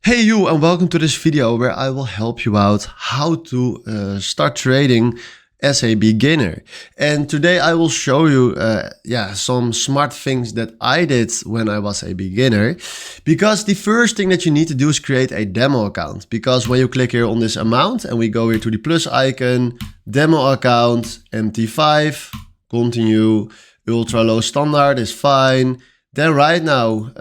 Hey you, and welcome to this video where I will help you out how to start trading as a beginner. And today I will show you some smart things that I did when I was a beginner. Because the first thing that you need to do is create a demo account. Because when you click here on this amount and we go here to the plus icon, demo account, MT5, continue, ultra low standard is fine. Then right now,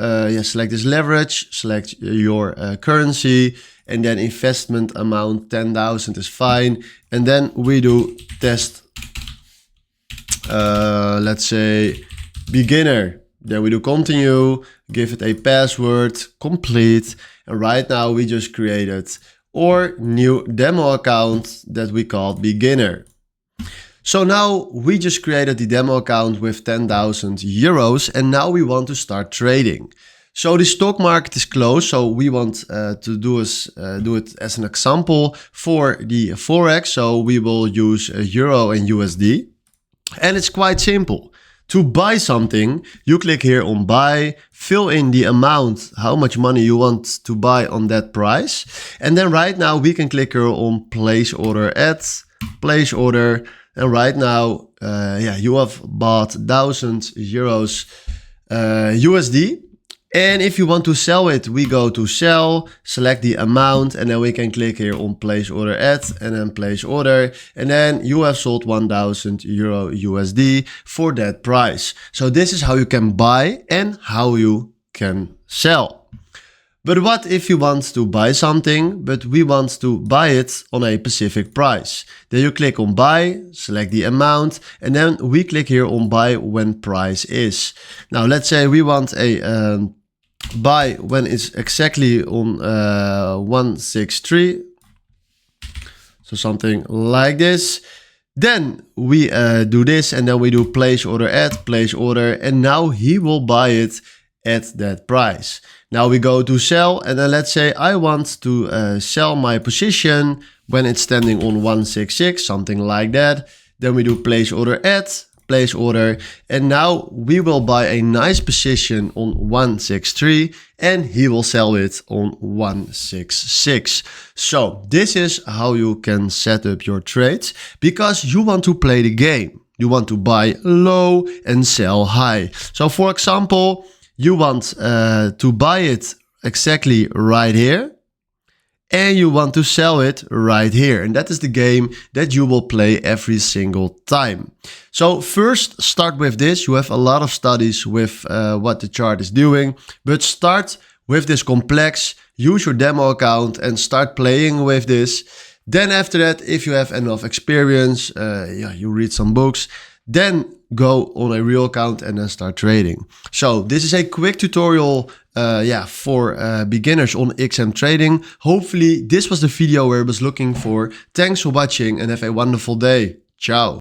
select this leverage, select your currency, and then investment amount 10,000 is fine. And then we do test, let's say beginner. Then we do continue, give it a password, complete. And right now we just created our new demo account that we called beginner. So now we just created the demo account with 10,000 euros and now we want to start trading. So the stock market is closed, so we want to do it as an example for the Forex. So we will use Euro and USD. And it's quite simple. To buy something, you click here on buy, fill in the amount, how much money you want to buy on that price. And then right now we can click here on place order at, place order. And right now, you have bought 1,000 euros USD. And if you want to sell it, we go to sell, select the amount, and then we can click here on place order at, and then place order. And then you have sold 1,000 euro USD for that price. So this is how you can buy and how you can sell. But what if you want to buy something, but we want to buy it on a specific price? Then you click on buy, select the amount, and then we click here on buy when price is. Now let's say we want a buy when it's exactly on 163. So something like this. Then we do this and then we do place order at, place order, and now he will buy it at that price. Now we go to sell and then let's say I want to sell my position when it's standing on 166, something like that. Then we do place order at, place order, and now we will buy a nice position on 163 and he will sell it on 166. So this is how you can set up your trades because you want to play the game. You want to buy low and sell high. So for example, you want to buy it exactly right here and you want to sell it right here. And that is the game that you will play every single time. So first start with this. You have a lot of studies with what the chart is doing, but start with this complex, use your demo account and start playing with this. Then after that, if you have enough experience, you read some books, then go on a real account and then start trading. So this is a quick tutorial for beginners on XM trading. Hopefully this was the video where I was looking for. Thanks for watching and have a wonderful day. Ciao.